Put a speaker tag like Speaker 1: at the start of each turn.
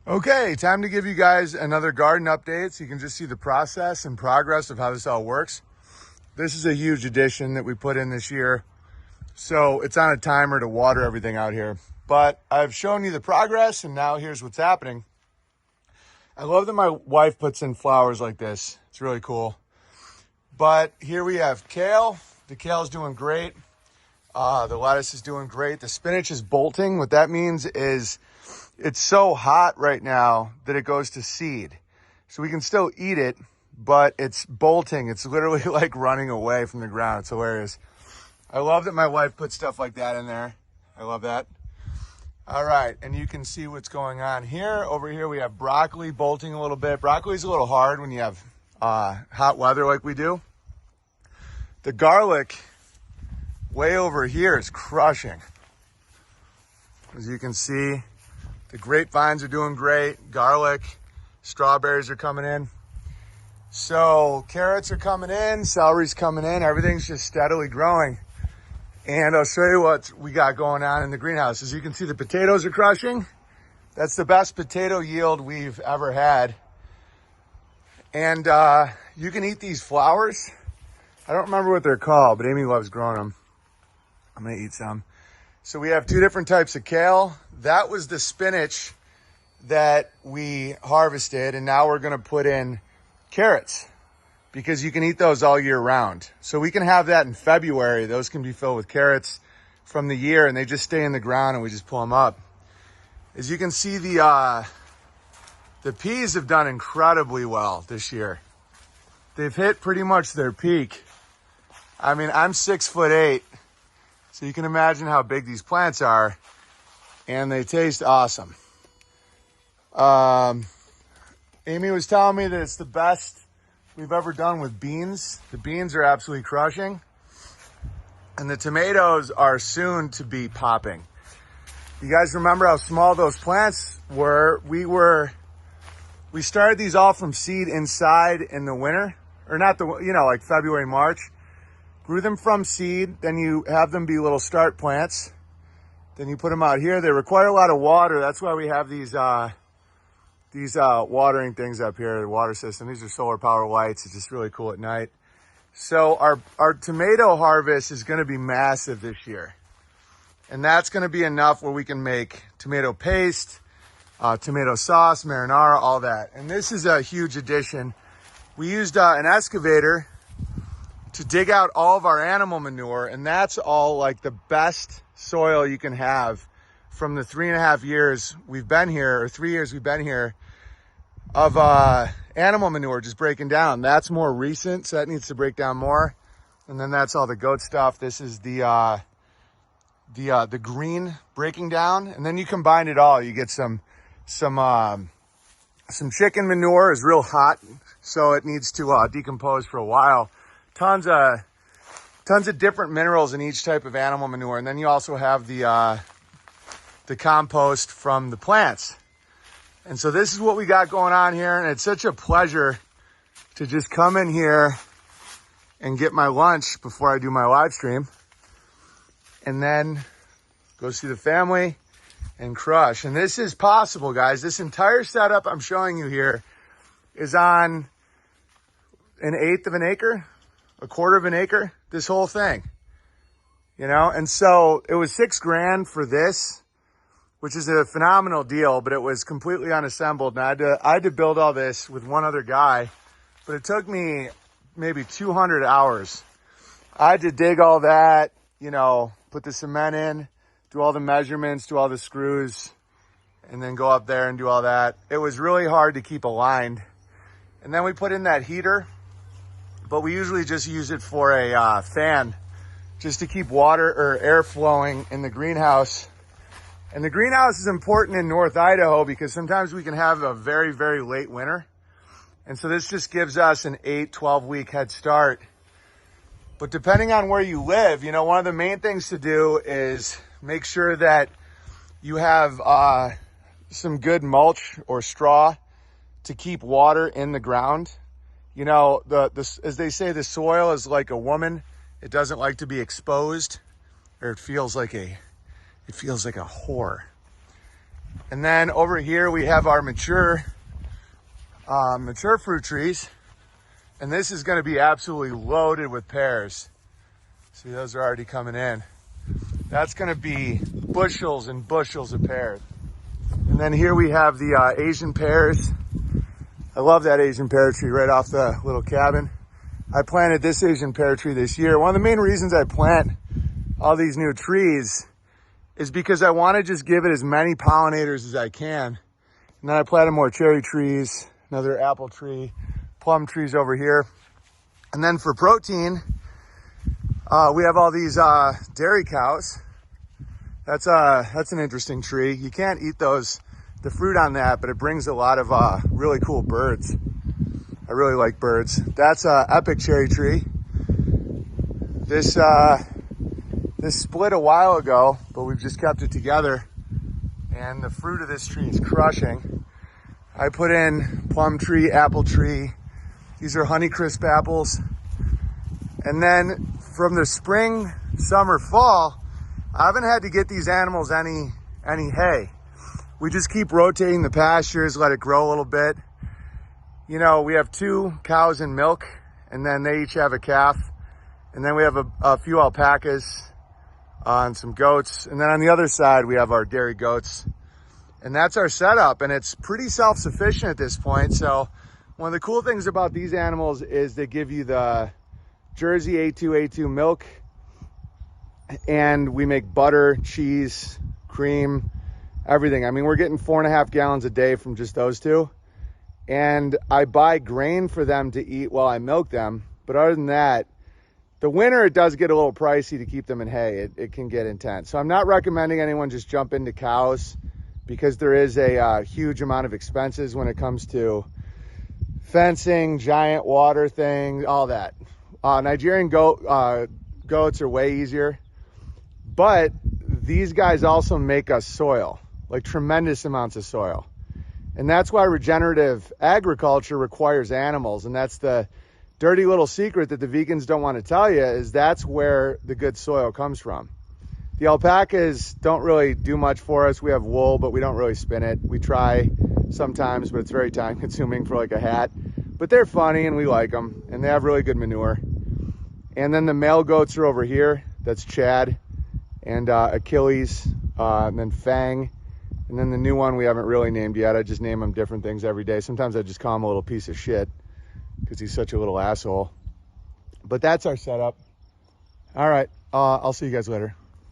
Speaker 1: Okay, time to give you guys another garden update so you can just see the process and progress of how this all works. This is a huge addition that we put in this year. So it's on a timer to water everything out here. But I've shown you the progress and now here's what's happening. I love that my wife puts in flowers like this. It's really cool. But here we have kale. The kale is doing great. The lettuce is doing great. The spinach is bolting. What that means is it's so hot right now that it goes to seed. So we can still eat it, but it's bolting. It's literally like running away from the ground. It's hilarious. I love that my wife put stuff like that in there. I love that. All right, and you can see what's going on here. Over here we have broccoli bolting a little bit. Broccoli's a little hard when you have hot weather like we do. The garlic way over here is crushing. As you can see, the grapevines are doing great. Garlic, strawberries are coming in. So carrots are coming in, celery's coming in. Everything's just steadily growing. And I'll show you what we got going on in the greenhouse. As you can see, the potatoes are crushing. That's the best potato yield we've ever had. And you can eat these flowers. I don't remember what they're called, but Amy loves growing them. I'm gonna eat some. So we have two different types of kale. That was the spinach that we harvested, and now we're gonna put in carrots because you can eat those all year round. So we can have that in February. Those can be filled with carrots from the year, and they just stay in the ground and we just pull them up. As you can see, the peas have done incredibly well this year. They've hit pretty much their peak. I mean, I'm 6'8", so you can imagine how big these plants are, and they taste awesome. Amy was telling me that it's the best we've ever done with beans. The beans are absolutely crushing, and the tomatoes are soon to be popping. You guys remember how small those plants were? We started these all from seed inside in the winter, or not the, like February, March. Grew them from seed, then you have them be little start plants. Then you put them out here. They require a lot of water. That's why we have these watering things up here, the water system. These are solar power lights. It's just really cool at night. So our tomato harvest is gonna be massive this year. And that's gonna be enough where we can make tomato paste, tomato sauce, marinara, all that. And this is a huge addition. We used an excavator to dig out all of our animal manure, and that's all like the best soil you can have from the 3.5 years we've been here, or 3 years we've been here, of animal manure just breaking down. That's more recent, so that needs to break down more. And then that's all the goat stuff. This is the green breaking down, and then you combine it all. You get some chicken manure is real hot, so it needs to decompose for a while. Tons of different minerals in each type of animal manure. And then you also have the compost from the plants. And so this is what we got going on here. And it's such a pleasure to just come in here and get my lunch before I do my live stream. And then go see the family and crush. And this is possible, guys. This entire setup I'm showing you here is on 1/8 of an acre. 1/4 of an acre, this whole thing, and so it was $6 grand for this, which is a phenomenal deal, but it was completely unassembled. And I had to build all this with one other guy, but it took me maybe 200 hours. I had to dig all that, put the cement in, do all the measurements, do all the screws, and then go up there and do all that. It was really hard to keep aligned. And then we put in that heater, but we usually just use it for a fan, just to keep water or air flowing in the greenhouse. And the greenhouse is important in North Idaho because sometimes we can have a very, very late winter. And so this just gives us an 8-12 week head start. But depending on where you live, one of the main things to do is make sure that you have some good mulch or straw to keep water in the ground. As they say, the soil is like a woman. It doesn't like to be exposed, or it feels like a whore. And then over here we have our mature fruit trees. And this is gonna be absolutely loaded with pears. See, those are already coming in. That's gonna be bushels and bushels of pears. And then here we have the Asian pears. I love that Asian pear tree right off the little cabin. I planted this Asian pear tree this year. One of the main reasons I plant all these new trees is because I want to just give it as many pollinators as I can. And then I planted more cherry trees, another apple tree, plum trees over here. And then for protein, we have all these dairy cows. That's an interesting tree. You can't eat the fruit on that, but it brings a lot of really cool birds. I really like birds. That's a epic cherry tree. This split a while ago, but we've just kept it together. And the fruit of this tree is crushing. I put in plum tree, apple tree. These are Honeycrisp apples. And then from the spring, summer, fall, I haven't had to get these animals any hay. We just keep rotating the pastures, let it grow a little bit. You know, we have 2 cows and milk, and then they each have a calf. And then we have a few alpacas and some goats. And then on the other side, we have our dairy goats. And that's our setup, and it's pretty self-sufficient at this point. So one of the cool things about these animals is they give you the Jersey A2 milk, and we make butter, cheese, cream, everything. I mean, we're getting 4.5 gallons a day from just those 2. And I buy grain for them to eat while I milk them. But other than that, the winter, it does get a little pricey to keep them in hay. It can get intense. So I'm not recommending anyone just jump into cows, because there is a huge amount of expenses when it comes to fencing, giant water things, all that. Nigerian goats are way easier. But these guys also make us soil, like tremendous amounts of soil. And that's why regenerative agriculture requires animals. And that's the dirty little secret that the vegans don't want to tell you, is that's where the good soil comes from. The alpacas don't really do much for us. We have wool, but we don't really spin it. We try sometimes, but it's very time consuming for like a hat. But they're funny and we like them, and they have really good manure. And then the male goats are over here. That's Chad and Achilles, and then Fang. And then the new one we haven't really named yet. I just name him different things every day. Sometimes I just call him a little piece of shit because he's such a little asshole. But that's our setup. All right, I'll see you guys later.